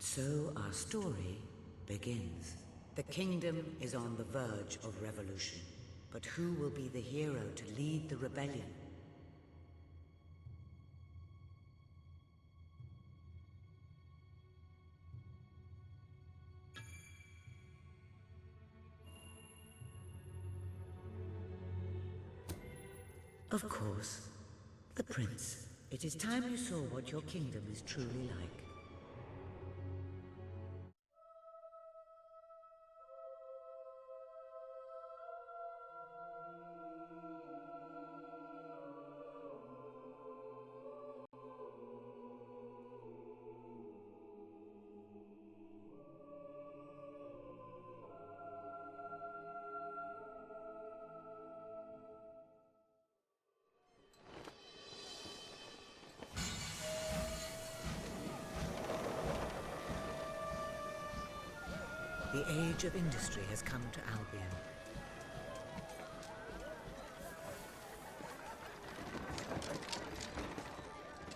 And so our story begins. The kingdom is on the verge of revolution, but who will be the hero to lead the rebellion? Of course, the prince. It is time you saw what your kingdom is truly like. The age of industry has come to Albion.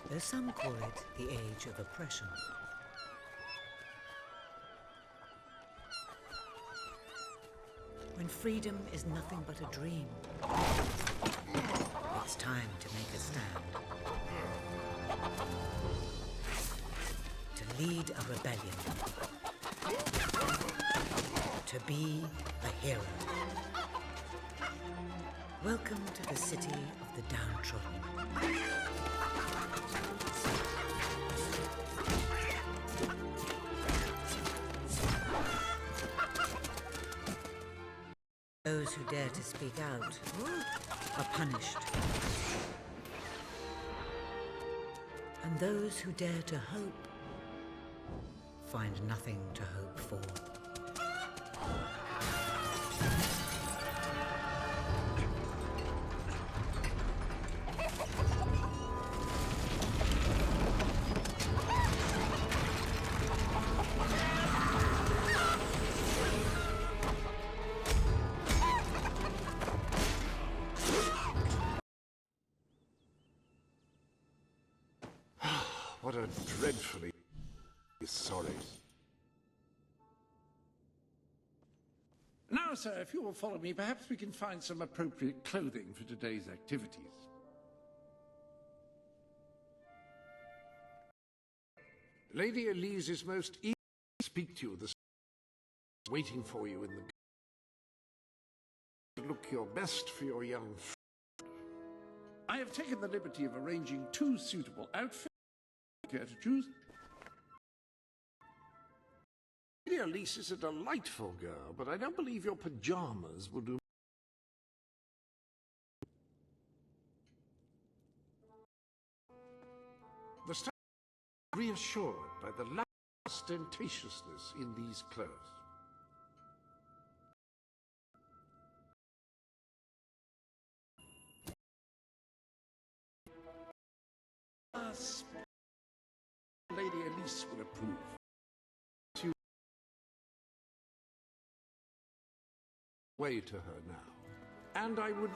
Though some call it the age of oppression. When freedom is nothing but a dream, it's time to make a stand. To lead a rebellion. To be a hero. Welcome to the city of the downtrodden. Those who dare to speak out are punished. And those who dare to hope find nothing to hope for. What a dreadfully sorry. Now, sir, if you will follow me, perhaps we can find some appropriate clothing for today's activities. Lady Elise is most eager to speak to you this waiting for you in the look your best for your young friend. I have taken the liberty of arranging 2 suitable outfits. Care to choose? Lady Elise is a delightful girl, but I don't believe your pajamas will do. The staff is reassured by the lack of ostentatiousness in these clothes. Lady Elise will approve. Way to her now, and I would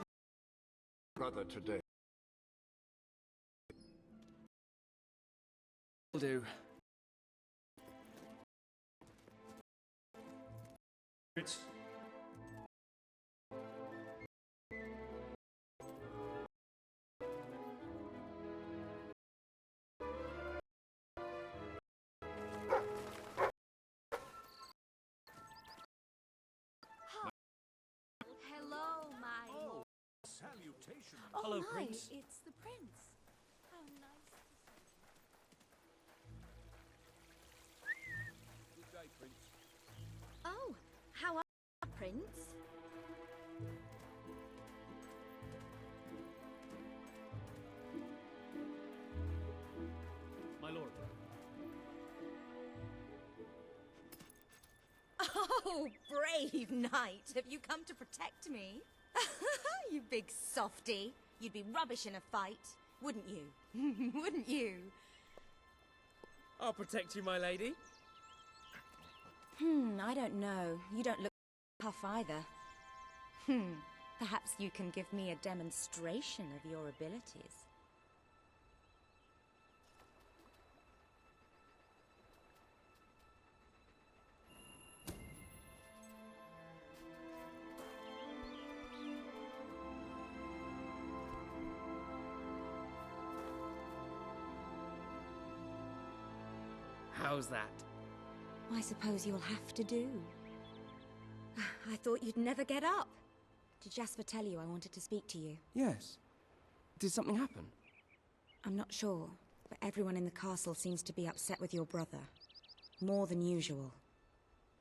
brother today. Will do. It's Oh, Hello, my, Prince. it's the prince. How nice. Good day, Prince. Oh, how are you, Prince? My lord. Oh, brave knight. Have you come to protect me? You big softy. You'd be rubbish in a fight, wouldn't you? Wouldn't you? I'll protect you, my lady. I don't know. You don't look tough either. Perhaps you can give me a demonstration of your abilities. How's that? I suppose you'll have to do. I thought you'd never get up. Did Jasper tell you I wanted to speak to you? Yes. Did something happen? I'm not sure, but everyone in the castle seems to be upset with your brother. More than usual.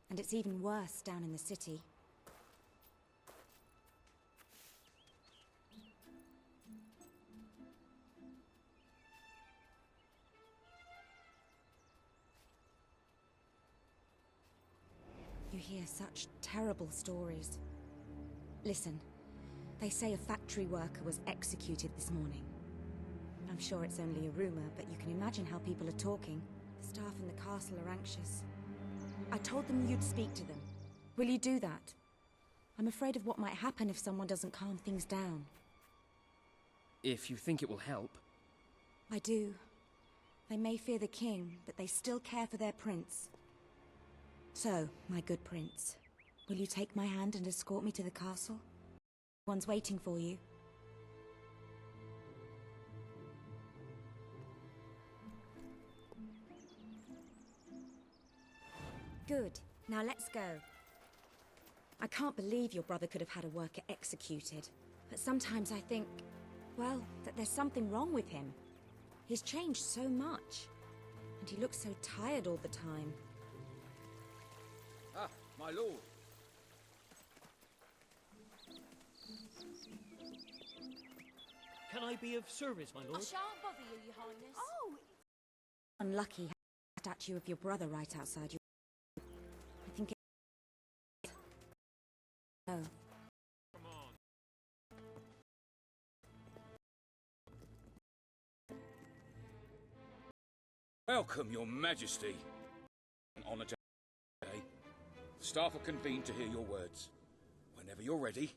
And it's even worse down in the city. You hear such terrible stories. Listen, they say a factory worker was executed this morning. I'm sure it's only a rumor, but you can imagine how people are talking. The staff in the castle are anxious. I told them you'd speak to them. Will you do that? I'm afraid of what might happen if someone doesn't calm things down. If you think it will help. I do. They may fear the king, but they still care for their prince. So, my good prince, will you take my hand and escort me to the castle? One's waiting for you. Good. Now let's go. I can't believe your brother could have had a worker executed. But sometimes I think, well, that there's something wrong with him. He's changed so much. And he looks so tired all the time. Ah, my lord. Can I be of service, my I lord? shan't bother you, your highness. Oh! Unlucky having a statue of your brother right outside your... I think it... Oh. Welcome, your majesty. An honour to today. Staff are convened to hear your words. Whenever you're ready.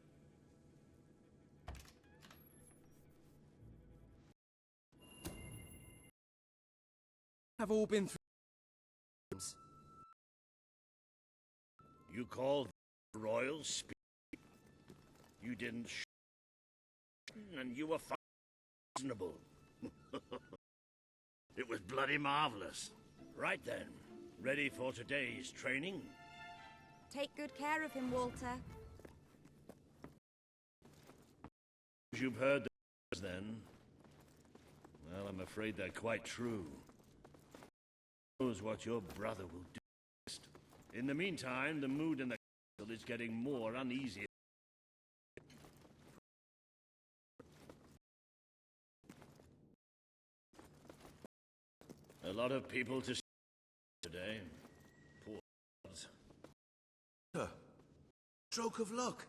Have all been through. You called royal speech. You didn't and you were reasonable. It was bloody marvelous. Right then, ready for today's training? Take good care of him, Walter. You've heard the then. Well, I'm afraid they're quite true. Who knows what your brother will do next? In the meantime, the mood in the castle is getting more uneasy. A lot of people to see today. Poor Sir, stroke of luck.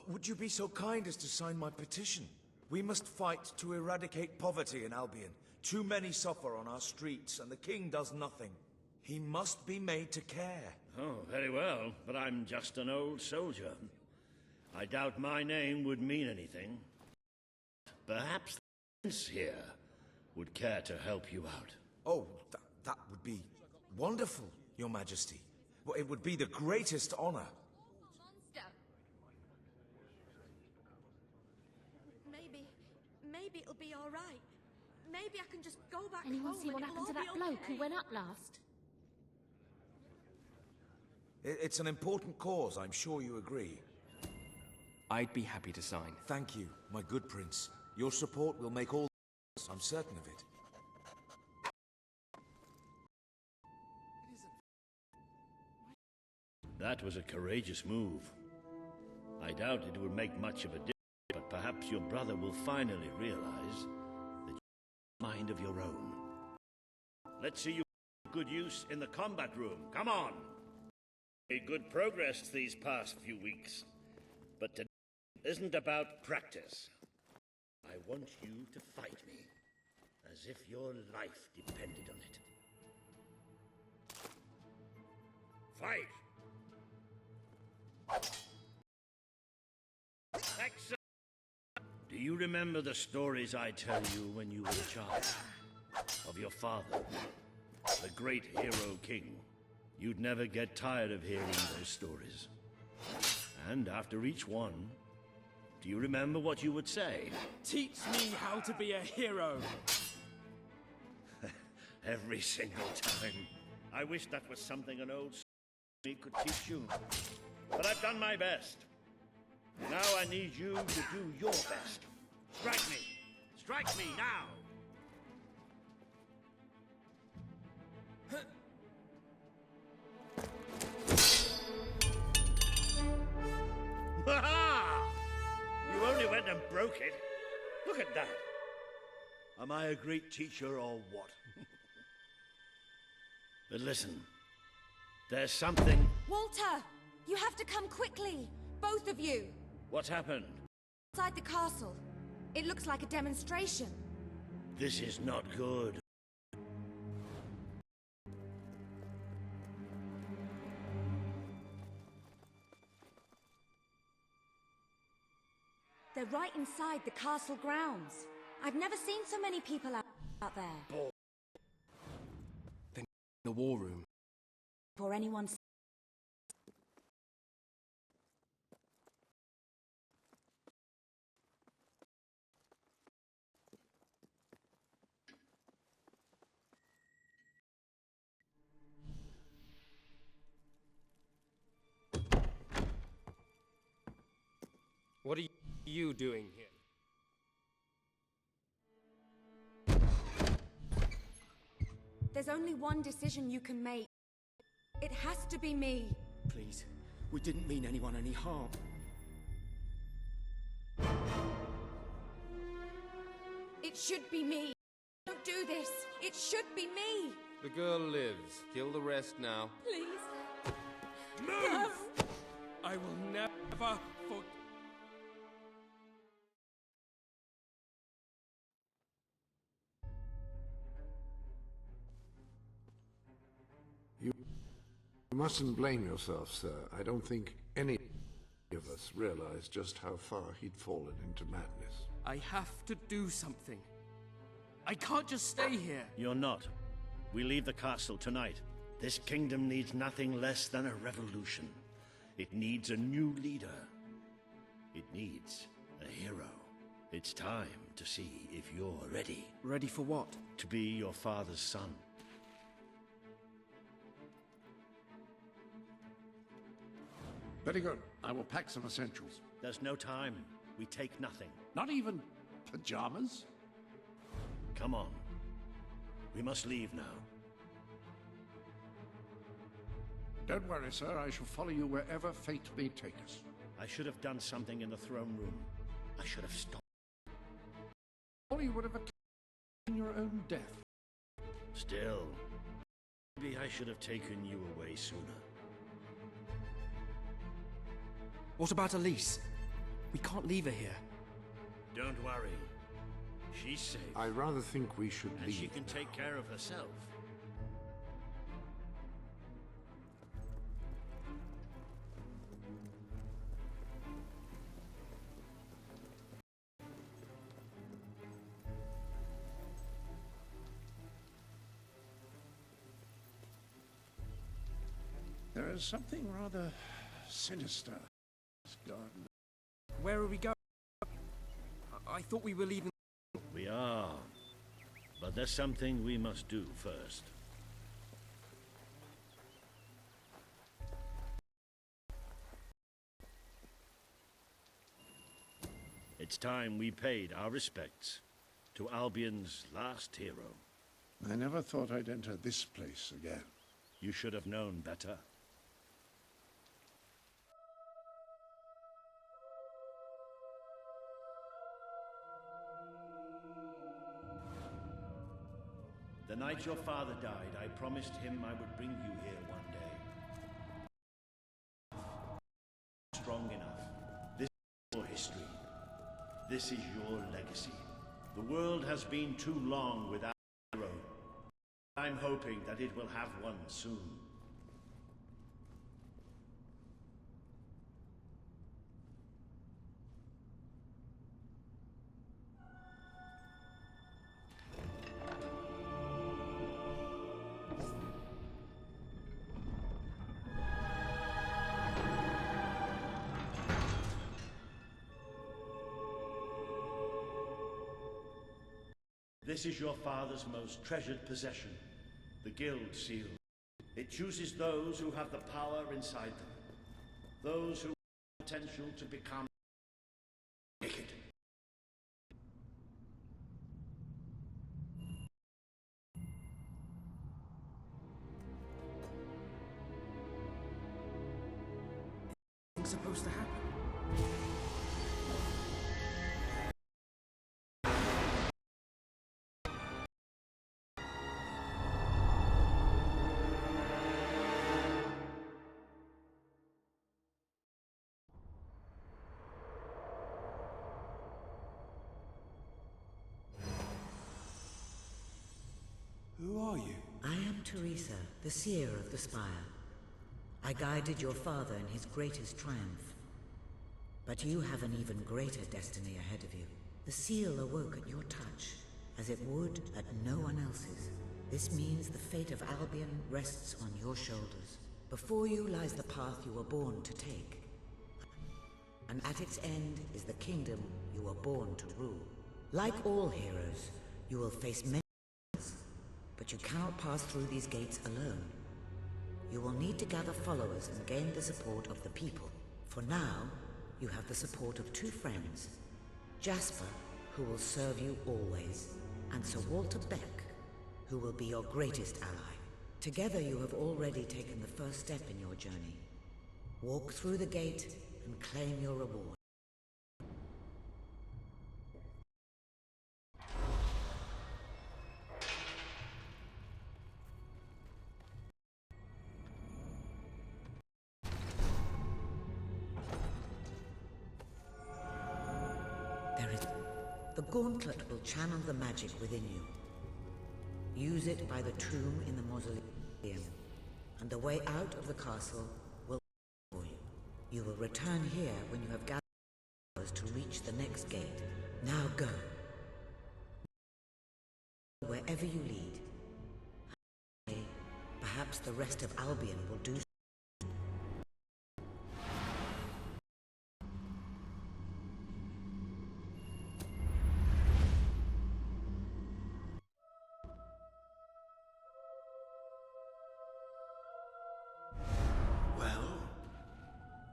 Would you be so kind as to sign my petition? We must fight to eradicate poverty in Albion. Too many suffer on our streets, and the king does nothing. He must be made to care. Oh, very well, but I'm just an old soldier. I doubt my name would mean anything. Perhaps the prince here would care to help you out. Oh, that would be wonderful, Your Majesty. Well, it would be the greatest honor. Maybe it'll be all right. Maybe I can just go back Anyone home see what and happened to it'll that all be bloke who okay. went up last? It's an important cause, I'm sure you agree. I'd be happy to sign. Thank you, my good prince. Your support will make all the difference, I'm certain of it. That was a courageous move. I doubt it would make much of a difference, but perhaps your brother will finally realize that you have a mind of your own. Let's see you put good use in the combat room. Come on! Made good progress these past few weeks, but today isn't about practice. I want you to fight me as if your life depended on it. Fight! Excellent. Do you remember the stories I tell you when you were a child? Of your father, the great hero king. You'd never get tired of hearing those stories. And after each one, do you remember what you would say? Teach me how to be a hero. Every single time. I wish that was something an old me could teach you. But I've done my best. Now I need you to do your best. Strike me! Strike me now! Ha-ha! You only went and broke it. Look at that. Am I a great teacher or what? But listen, there's something... Walter! You have to come quickly! Both of you! What's happened? Inside the castle. It looks like a demonstration. This is not good. They're right inside the castle grounds. I've never seen so many people out there. Then in the war room. Or anyone... What are you doing here? There's only one decision you can make. It has to be me. Please, we didn't mean anyone any harm. It should be me. Don't do this. It should be me. The girl lives. Kill the rest now. Please. Move! No. I will never forget. You mustn't blame yourself, sir. I don't think any of us realized just how far he'd fallen into madness. I have to do something. I can't just stay here. You're not. We leave the castle tonight. This kingdom needs nothing less than a revolution. It needs a new leader. It needs a hero. It's time to see if you're ready. Ready for what? To be your father's son. Very good. I will pack some essentials. There's no time. We take nothing. Not even pajamas? Come on. We must leave now. Don't worry, sir. I shall follow you wherever fate may take us. I should have done something in the throne room. I should have stopped. Or you would have in your own death. Still, maybe I should have taken you away sooner. What about Elise? We can't leave her here. Don't worry. She's safe. I rather think we should and leave she can now. take care of herself. There is something rather sinister in this garden. Where are we going? I thought we were leaving. We are. But there's something we must do first. It's time we paid our respects to Albion's last hero. I never thought I'd enter this place again. You should have known better. The night your father died, I promised him I would bring you here one day. Strong enough. This is your history. This is your legacy. The world has been too long without a hero. I'm hoping that it will have one soon. This is your father's most treasured possession, the Guild Seal. It chooses those who have the power inside them. Those who have the potential to become wicked. What's supposed to happen? Who are you? I am Teresa, the seer of the spire. I guided your father in his greatest triumph. But you have an even greater destiny ahead of you. The seal awoke at your touch, as it would at no one else's. This means the fate of Albion rests on your shoulders. Before you lies the path you were born to take. And at its end is the kingdom you were born to rule. Like all heroes, you will face many battles, but you cannot pass through these gates alone. You will need to gather followers and gain the support of the people. For now, you have the support of two friends. Jasper, who will serve you always, and Sir Walter Beck, who will be your greatest ally. Together you have already taken the first step in your journey. Walk through the gate and claim your reward. The gauntlet will channel the magic within you. Use it by the tomb in the mausoleum, and the way out of the castle will be for you. You will return here when you have gathered powers to reach the next gate. Now go. Wherever you lead. Perhaps the rest of Albion will do so.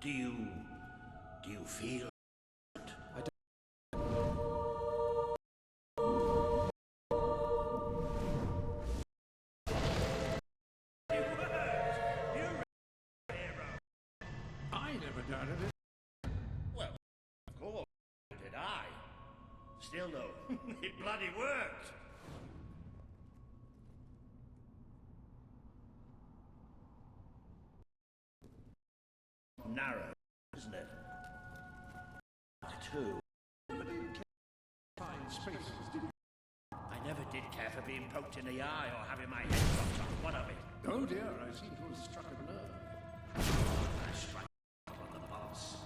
Do you feel? I don't. I never doubted it. Well, of course, did I. Still though, it bloody worked. Narrow, isn't it? Too. Fine spaces, did you? I never did care for being poked in the eye or having my head chopped off. What of it? Oh dear, I seem to have struck a nerve. I strike on the boss.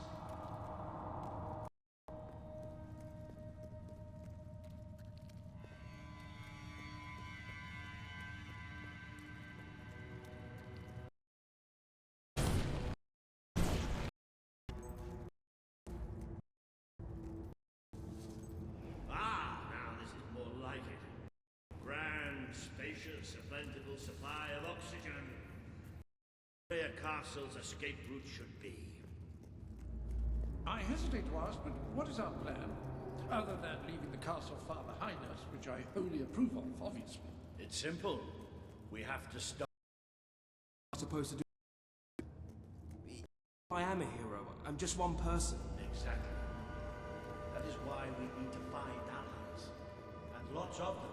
A plentiful supply of oxygen. Where castle's escape route should be. I hesitate to ask, but what is our plan? Other than leaving the castle far behind us, which I wholly approve of, obviously. It's simple. We have to stop. I'm supposed to do. I am a hero. I'm just one person. Exactly. That is why we need to find allies. And lots of them.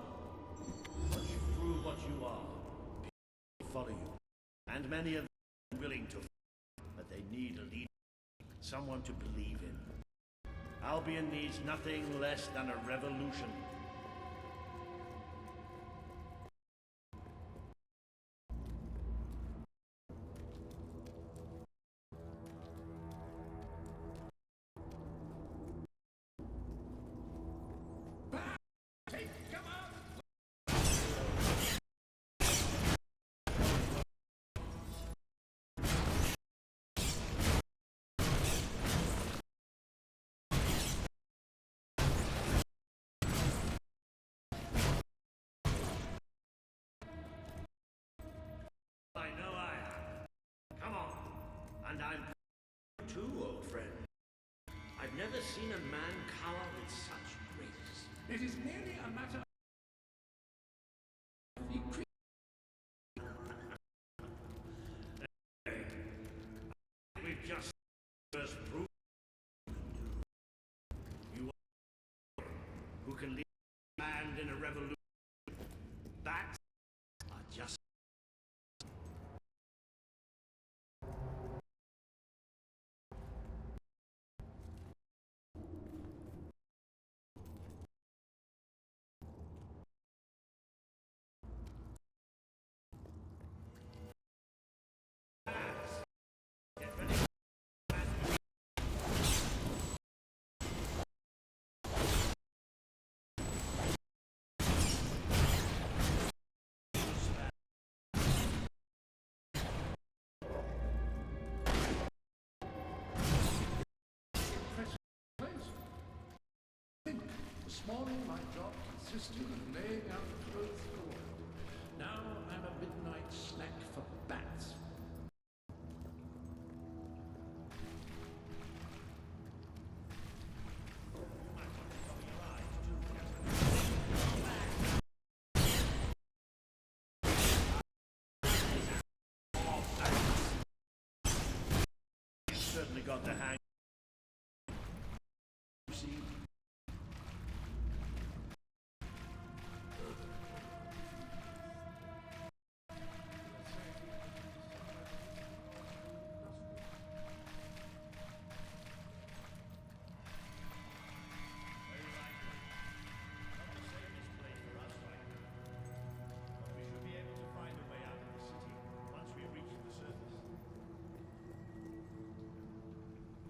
Once you prove what you are, people follow you. And many of them are willing to fight, but they need a leader, someone to believe in. Albion needs nothing less than a revolution. I know I am. Come on. And I'm too, old friend. I've never seen a man cower with such grace. It is merely a matter of... We've just first proved you are who can lead a land in a revolution. Bats are just... This morning my job consisted of laying out clothes for the world. Now I'm a midnight snack for bats. You certainly got the hang. See?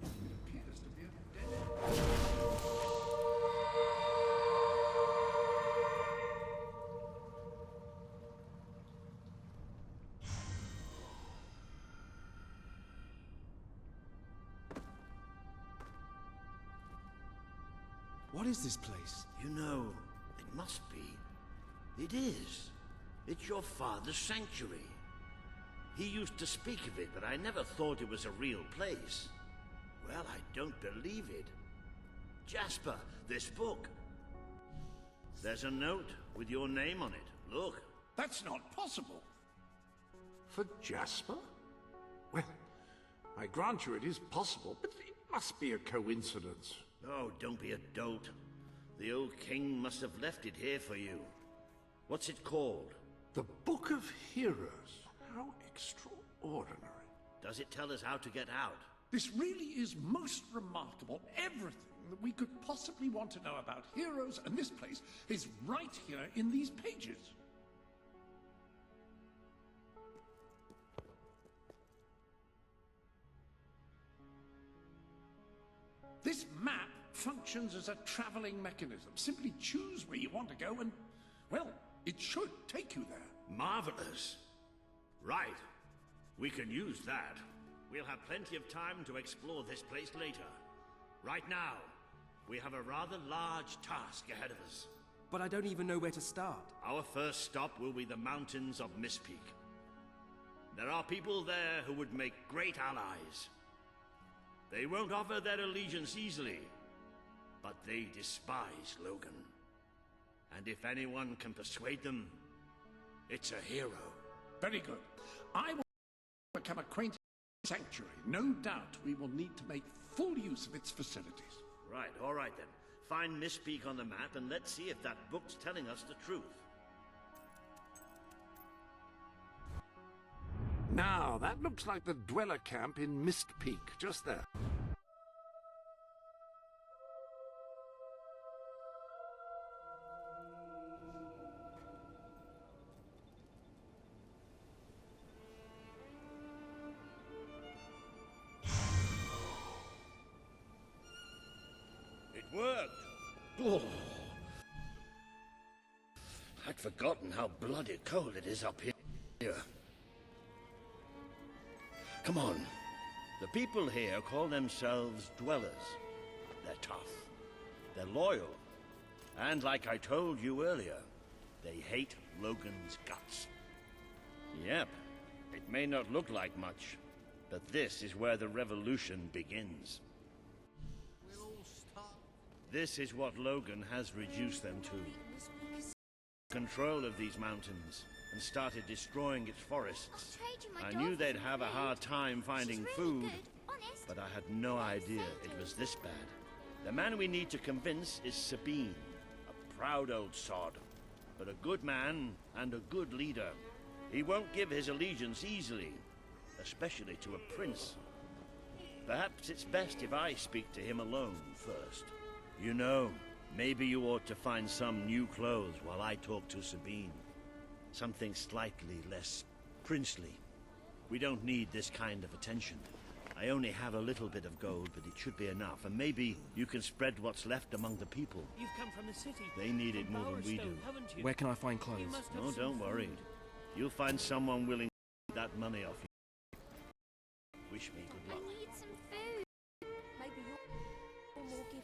Appears to be a dead end. What is this place? You know, it must be. It is. It's your father's sanctuary. He used to speak of it, but I never thought it was a real place. Well, I don't believe it. Jasper, this book. There's a note with your name on it. Look. That's not possible. For Jasper? Well, I grant you it is possible, but it must be a coincidence. Oh, don't be a dolt. The old king must have left it here for you. What's it called? The Book of Heroes. How extraordinary. Does it tell us how to get out? This really is most remarkable. Everything that we could possibly want to know about heroes and this place is right here in these pages. This map functions as a traveling mechanism. Simply choose where you want to go and, well, it should take you there. Marvelous. Right. We can use that. We'll have plenty of time to explore this place later. Right now, we have a rather large task ahead of us. But I don't even know where to start. Our first stop will be the mountains of Mistpeak. There are people there who would make great allies. They won't offer their allegiance easily, but they despise Logan. And if anyone can persuade them, it's a hero. Very good. I will become acquainted with the sanctuary. No doubt we will need to make full use of its facilities. Right, all right then. Find Mistpeak on the map and let's see if that book's telling us the truth. Now, that looks like the dweller camp in Mistpeak, just there. It worked! Oh. I'd forgotten how bloody cold it is up here. Come on. The people here call themselves dwellers. They're tough. They're loyal. And like I told you earlier, they hate Logan's guts. Yep. It may not look like much, but this is where the revolution begins. This is what Logan has reduced them to. Control of these mountains and started destroying its forests. I knew they'd have a hard time finding food, but I had no idea it was this bad. The man we need to convince is Sabine, a proud old sod, but a good man and a good leader. He won't give his allegiance easily, especially to a prince. Perhaps it's best if I speak to him alone first. You know, maybe you ought to find some new clothes while I talk to Sabine. Something slightly less princely. We don't need this kind of attention. I only have a little bit of gold, but it should be enough, and maybe you can spread what's left among the people. You've come from the city. They need it more than we do. Haven't you? Where can I find clothes? Oh, don't worry. You'll find someone willing to take that money off you. Wish me good luck. I need some food. Maybe you're more giving.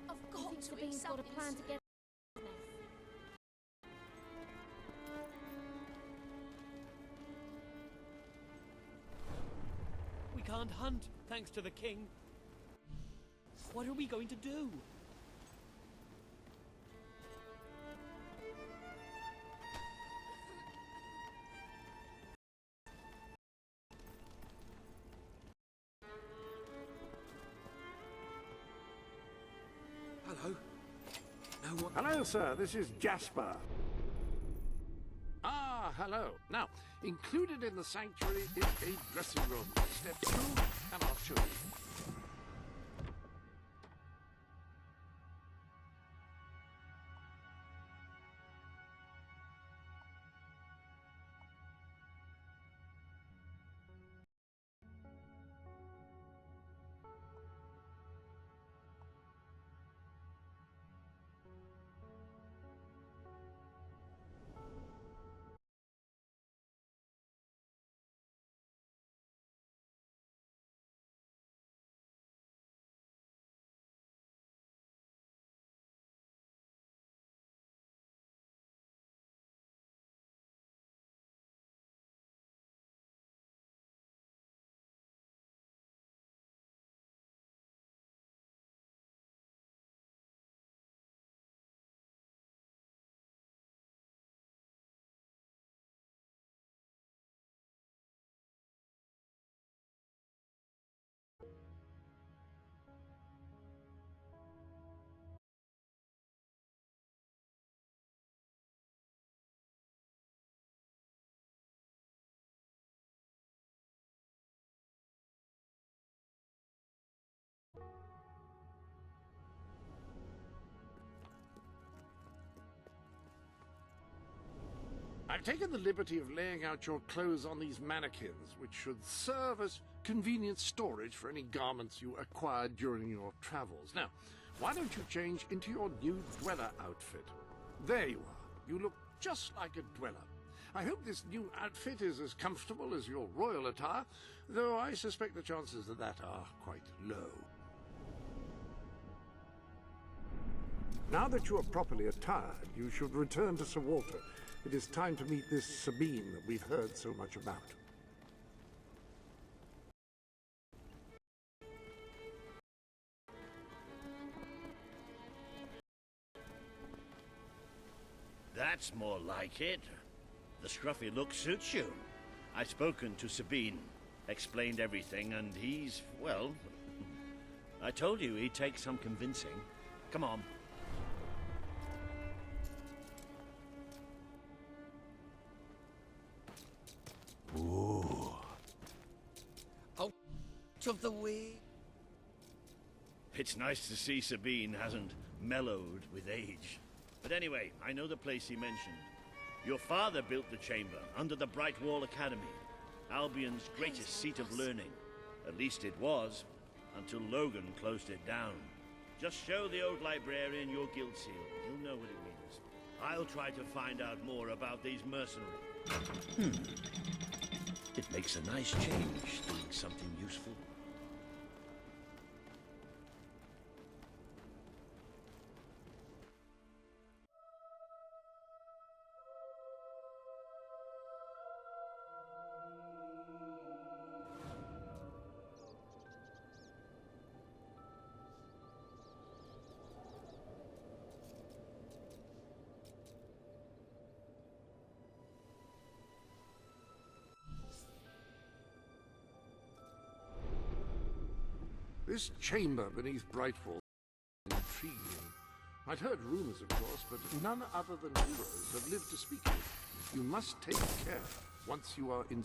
I've got to eat something. Got a plan to get. We can't hunt, thanks to the king. What are we going to do? Hello? No one... Hello, sir. This is Jasper. Ah, hello. Now, included in the sanctuary is a dressing room. Step through, and I'll show you. I've taken the liberty of laying out your clothes on these mannequins, which should serve as convenient storage for any garments you acquired during your travels. Now, why don't you change into your new dweller outfit? There you are. You look just like a dweller. I hope this new outfit is as comfortable as your royal attire, though I suspect the chances of that are quite low. Now that you are properly attired, you should return to Sir Walter. It is time to meet this Sabine that we've heard so much about. That's more like it. The scruffy look suits you. I've spoken to Sabine, explained everything, and he's, well, I told you he'd take some convincing. Come on. Ooh. Out of the way. It's nice to see Sabine hasn't mellowed with age. But anyway, I know the place he mentioned. Your father built the chamber under the Bright Wall Academy, Albion's greatest seat of learning. At least it was, until Logan closed it down. Just show the old librarian your guild seal. He'll know what it means. I'll try to find out more about these mercenaries. It makes a nice change, doing something useful. This chamber beneath Brightwall is intriguing. I'd heard rumors, of course, but none other than heroes have lived to speak of. You must take care once you are in...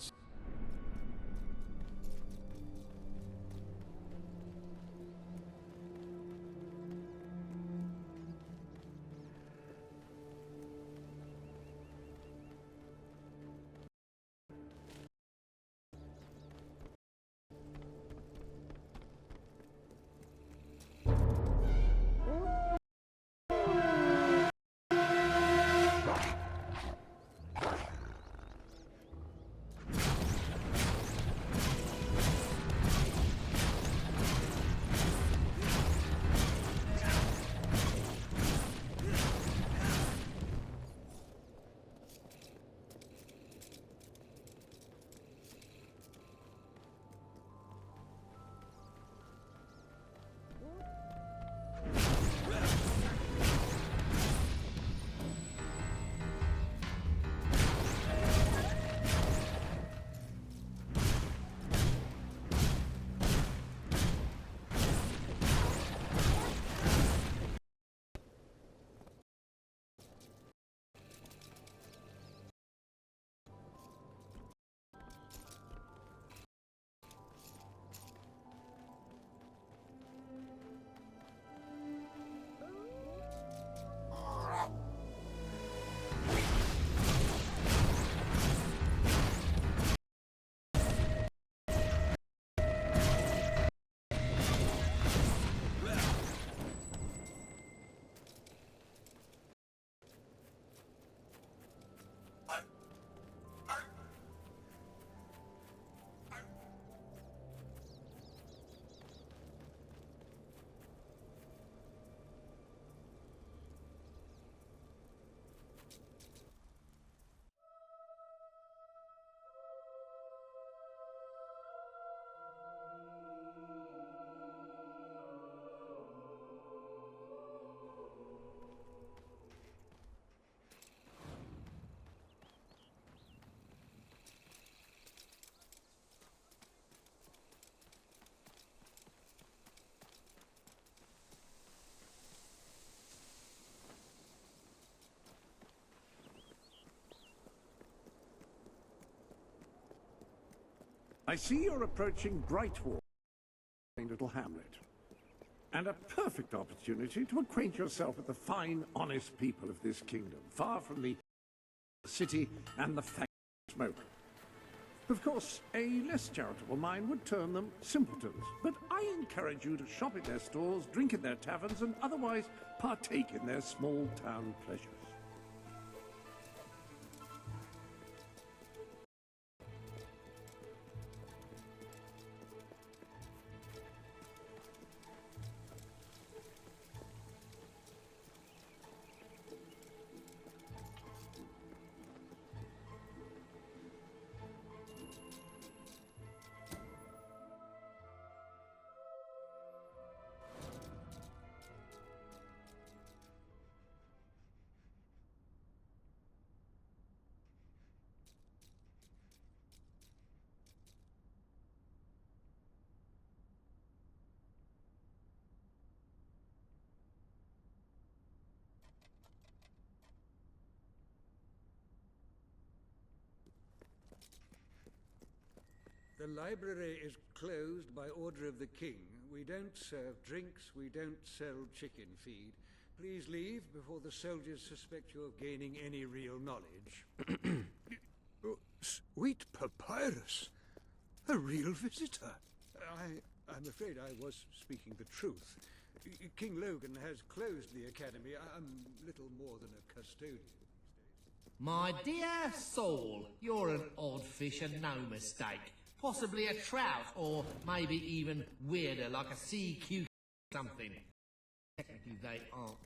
I see you're approaching Brightwall, a little hamlet. And a perfect opportunity to acquaint yourself with the fine, honest people of this kingdom, far from the city and the fang smoke. Of course, a less charitable mind would term them simpletons, but I encourage you to shop at their stores, drink at their taverns, and otherwise partake in their small-town pleasures. The library is closed by order of the king. We don't serve drinks, we don't sell chicken feed. Please leave before the soldiers suspect you of gaining any real knowledge. Oh, sweet papyrus! A real visitor! I'm afraid I was speaking the truth. King Logan has closed the academy. I'm little more than a custodian. My dear soul, you're an odd fish and no mistake. Possibly a trout, or maybe even weirder, like a sea cucumber or something. Technically they aren't.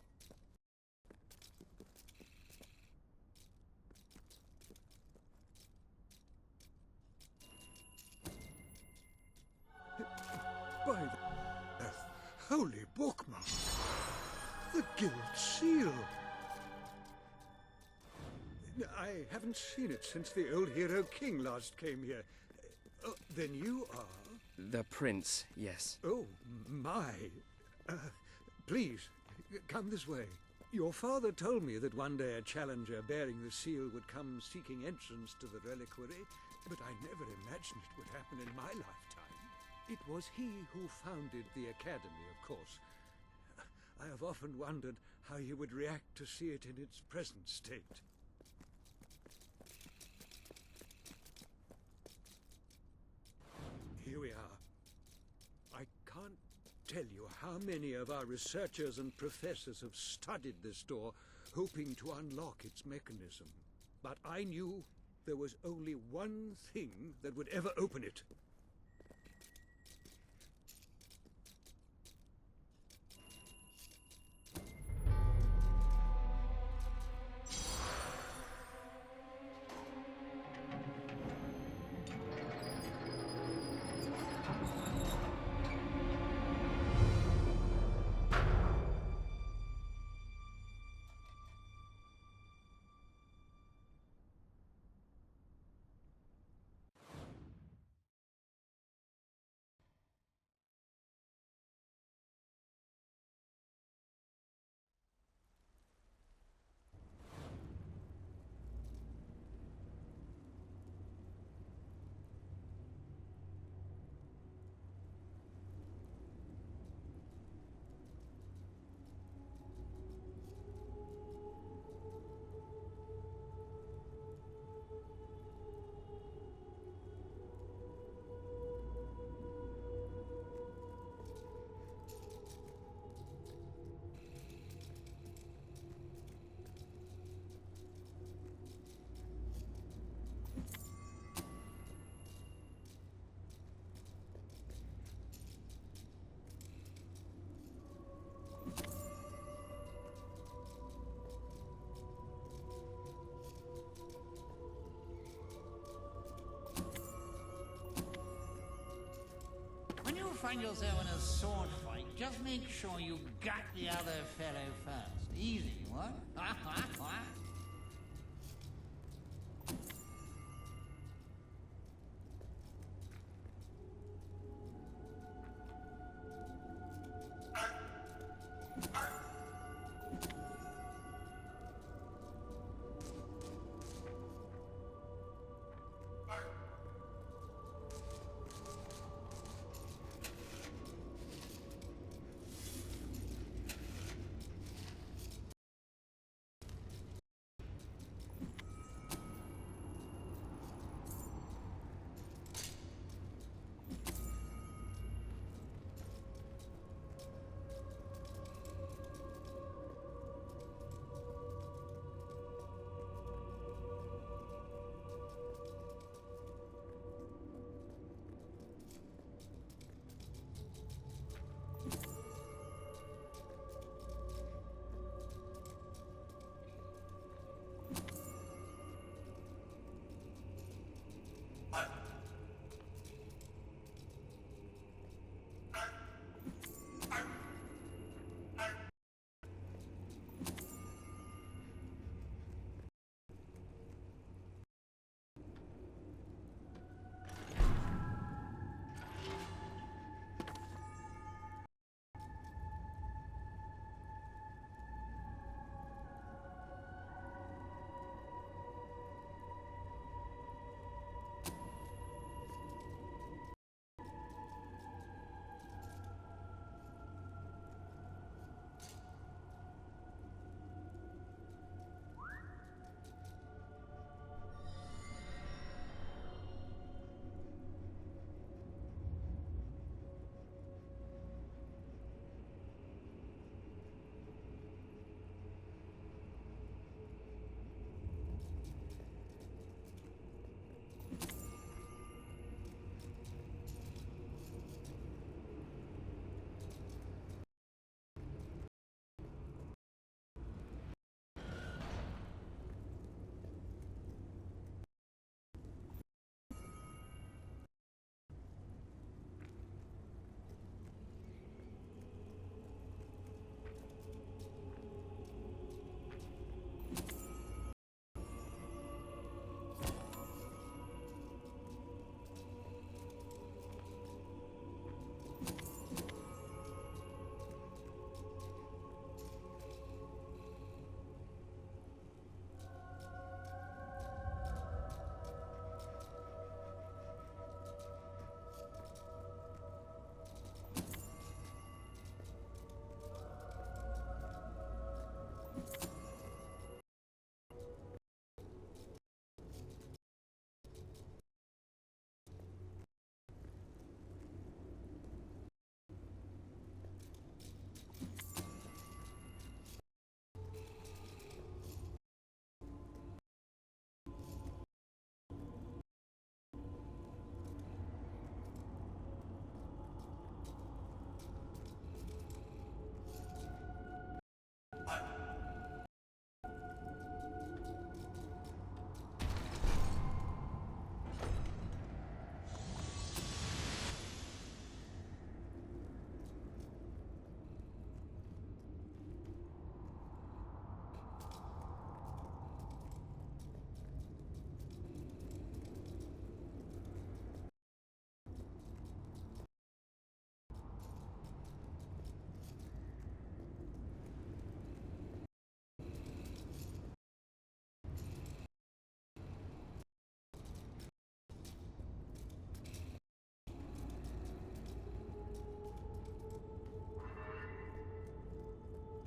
By the holy bookmark! The gilt seal! I haven't seen it since the old hero king last came here. Then you are The prince, yes. Oh, my. Please, come this way. Your father told me that one day a challenger bearing the seal would come seeking entrance to the reliquary, but I never imagined it would happen in my lifetime. It was he who founded the academy, of course. I have often wondered how he would react to see it in its present state. Here we are. I can't tell you how many of our researchers and professors have studied this door, hoping to unlock its mechanism. But I knew there was only one thing that would ever open it. When you find yourself in a sword fight, just make sure you gut the other fellow first. Easy, what?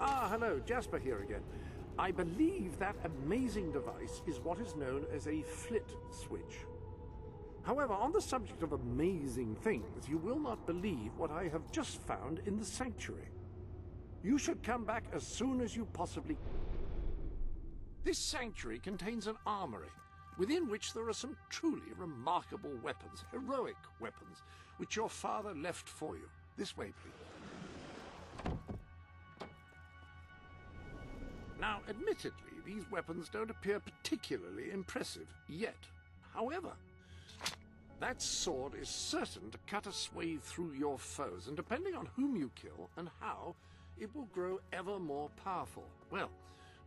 Ah, hello, Jasper here again. I believe that amazing device is what is known as a flit switch. However, on the subject of amazing things, you will not believe what I have just found in the sanctuary. You should come back as soon as you possibly can. This sanctuary contains an armory, within which there are some truly remarkable weapons, heroic weapons, which your father left for you. This way, please. Now, admittedly, these weapons don't appear particularly impressive yet. However, that sword is certain to cut a swathe through your foes, and depending on whom you kill and how, it will grow ever more powerful. Well,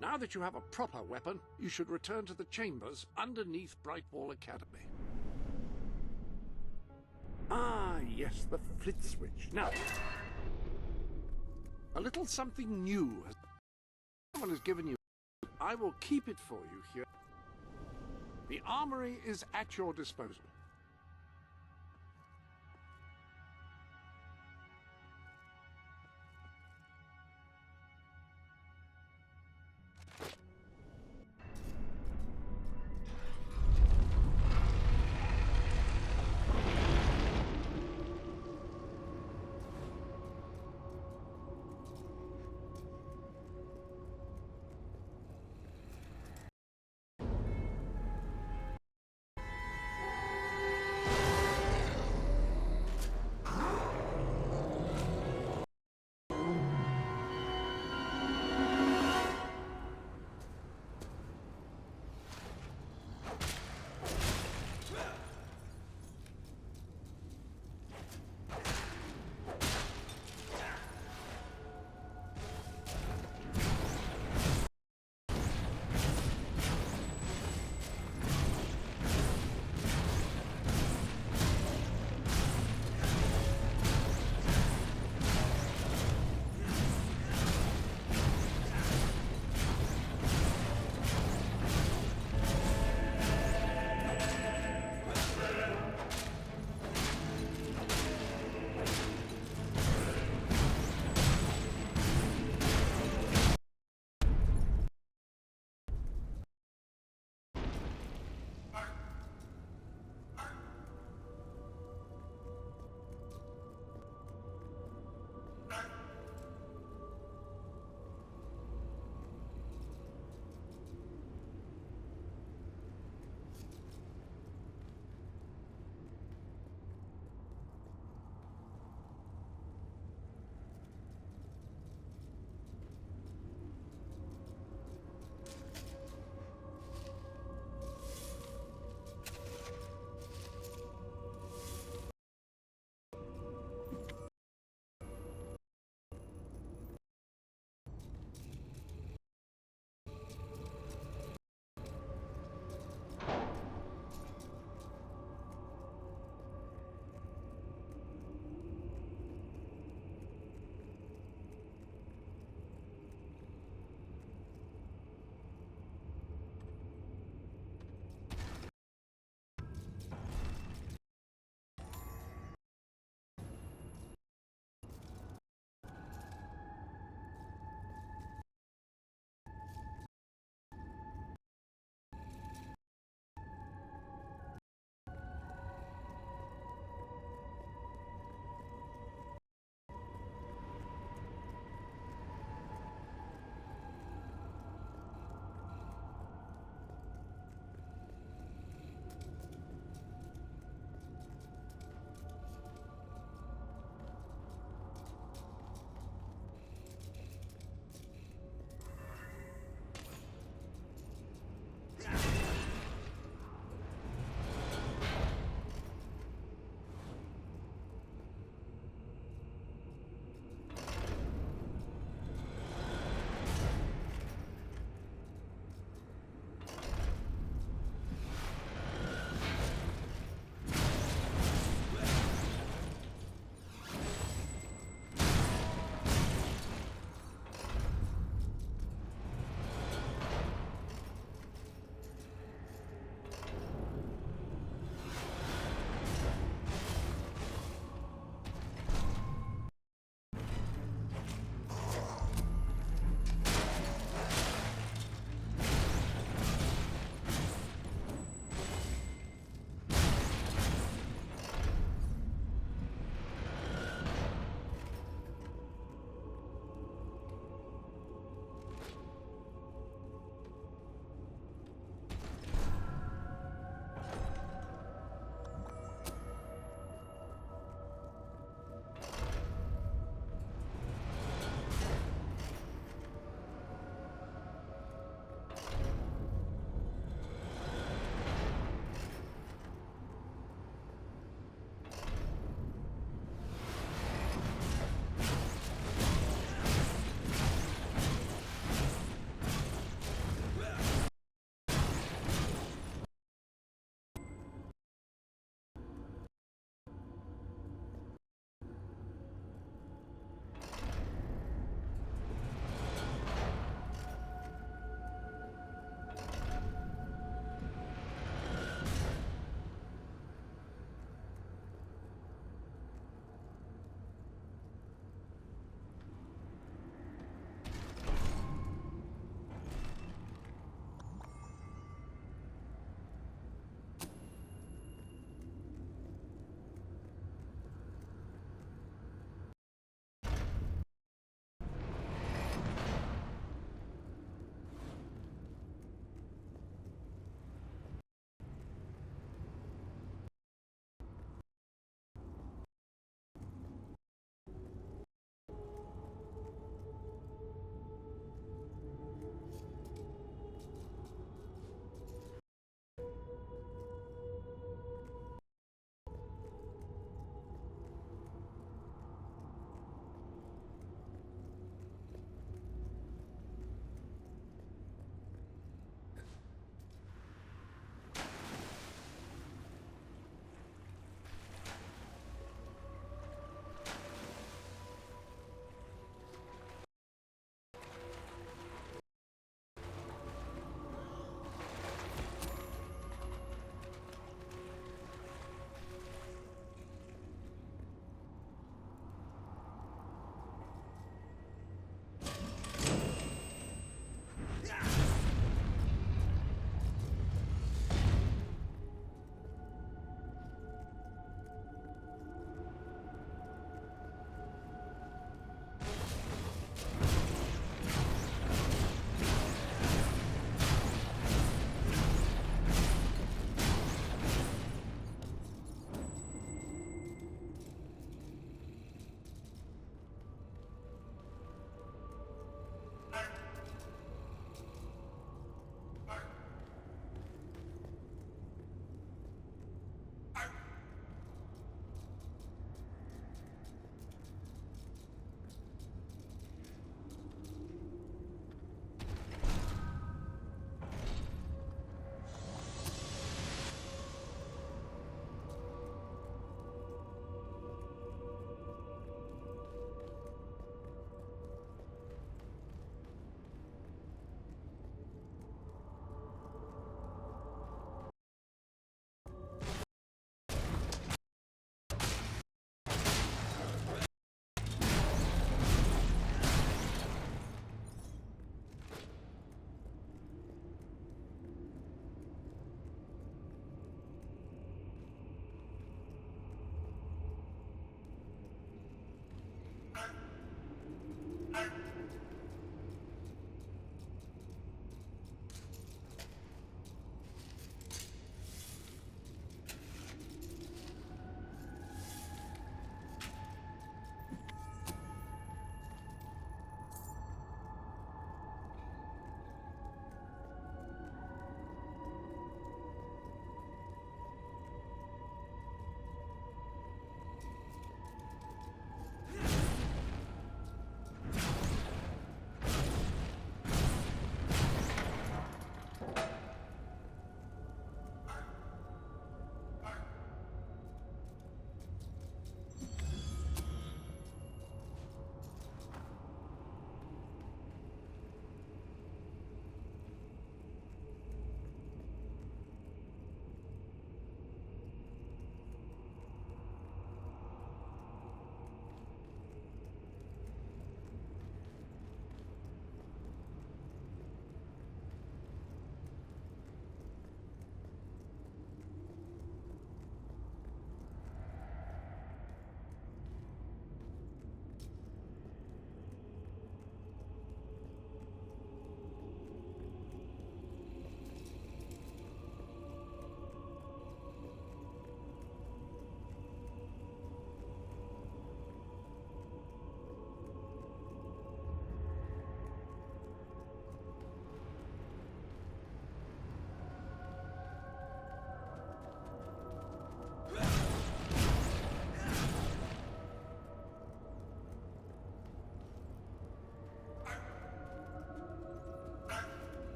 now that you have a proper weapon, you should return to the chambers underneath Brightwall Academy. Ah, yes, the flit switch. Now, a little something new someone has given you. I will keep it for you here. The armory is at your disposal.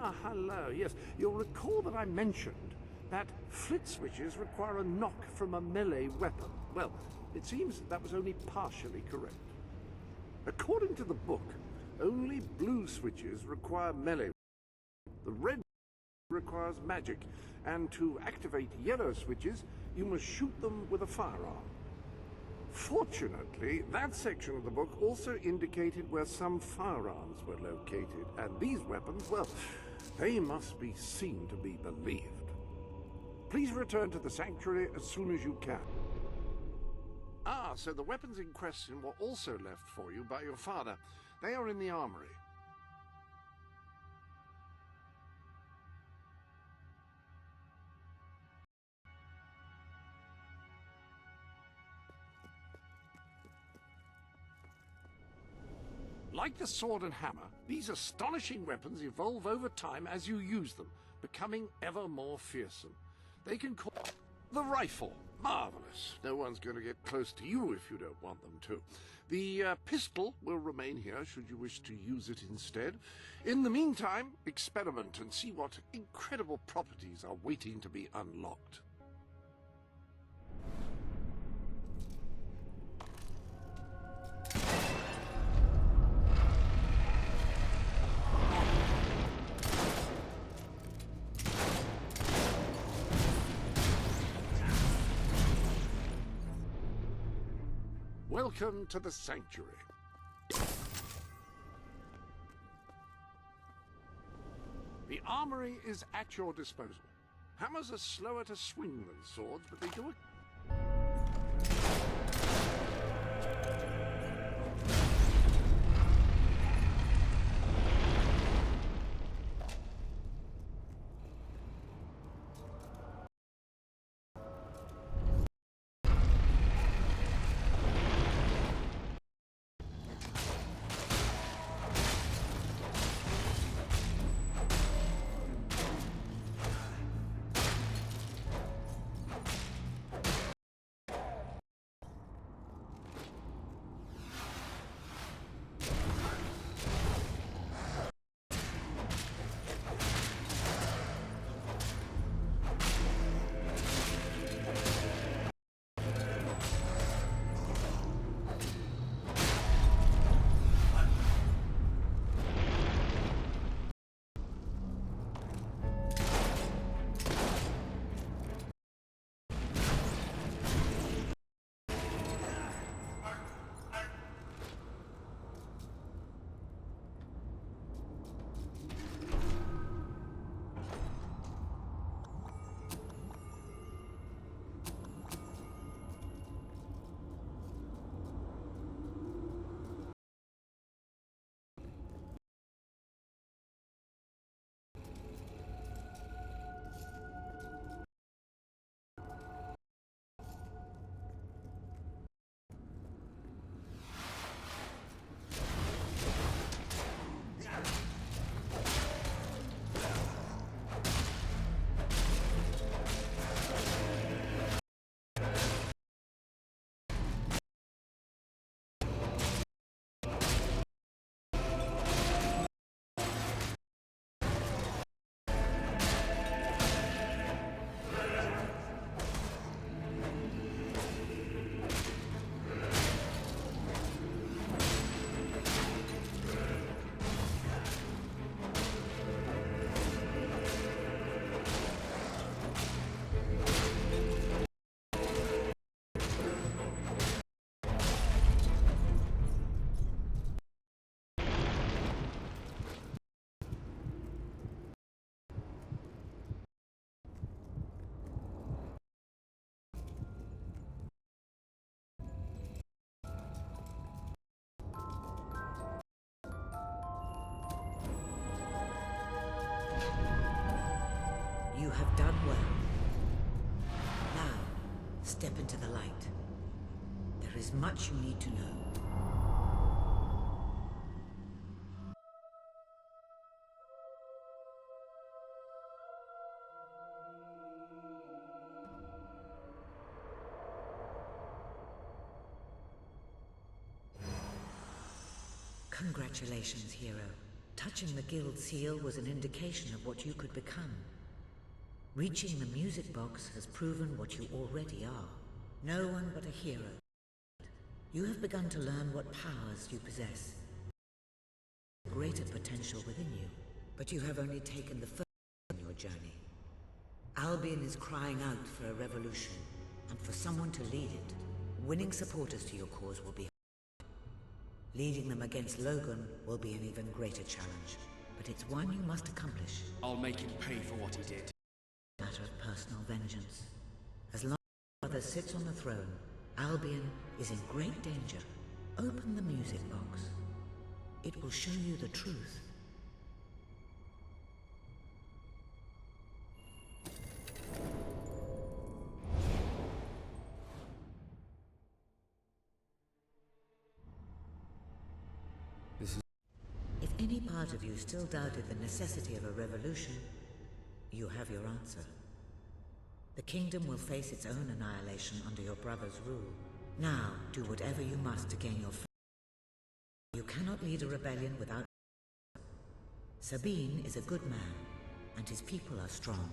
Ah, hello. Yes, you'll recall that I mentioned that flit switches require a knock from a melee weapon. Well, it seems that was only partially correct. According to the book, only blue switches require melee. The red requires magic, and to activate yellow switches, you must shoot them with a firearm. Fortunately, that section of the book also indicated where some firearms were located, and these weapons, well, they must be seen to be believed. Please return to the sanctuary as soon as you can. Ah, so the weapons in question were also left for you by your father. They are in the armory. Like the sword and hammer, these astonishing weapons evolve over time as you use them, becoming ever more fearsome. They can call the rifle. Marvelous. No one's going to get close to you if you don't want them to. The pistol will remain here should you wish to use it instead. In the meantime, experiment and see what incredible properties are waiting to be unlocked. Welcome to the sanctuary. The armory is at your disposal. Hammers are slower to swing than swords, but they do You have done well. Now, step into the light. There is much you need to know. Congratulations, hero. Touching the guild seal was an indication of what you could become. Reaching the music box has proven what you already are. No one but a hero. You have begun to learn what powers you possess. Greater potential within you, but you have only taken the first step in your journey. Albion is crying out for a revolution, and for someone to lead it. Winning supporters to your cause will be hard. Leading them against Logan will be an even greater challenge, but it's one you must accomplish. I'll make him pay for what he did. Matter of personal vengeance. As long as your brother sits on the throne, Albion is in great danger. Open the music box. It will show you the truth. If any part of you still doubted the necessity of a revolution, you have your answer. The kingdom will face its own annihilation under your brother's rule. Now, do whatever you must to gain your freedom. You cannot lead a rebellion without... Sabine is a good man, and his people are strong.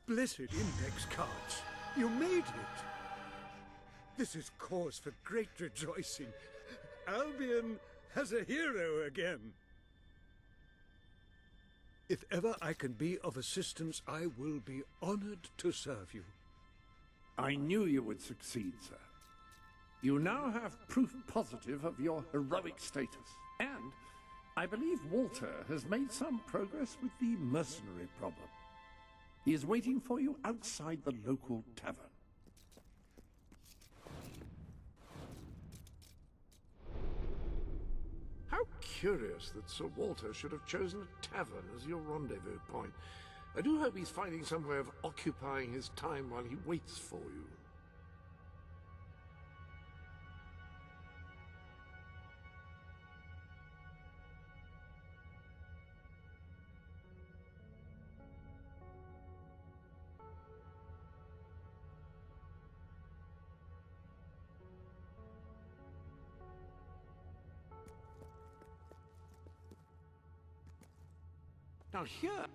Blessed index cards. You made it. This is cause for great rejoicing. Albion has a hero again. If ever I can be of assistance, I will be honored to serve you. I knew you would succeed, sir. You now have proof positive of your heroic status. And I believe Walter has made some progress with the mercenary problem. He is waiting for you outside the local tavern. How curious that Sir Walter should have chosen a tavern as your rendezvous point. I do hope he's finding some way of occupying his time while he waits for you. Now here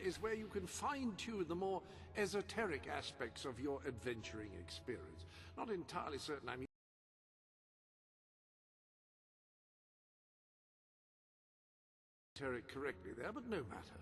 is where you can fine-tune the more esoteric aspects of your adventuring experience. Not entirely certain I'm esoteric correctly there, but no matter.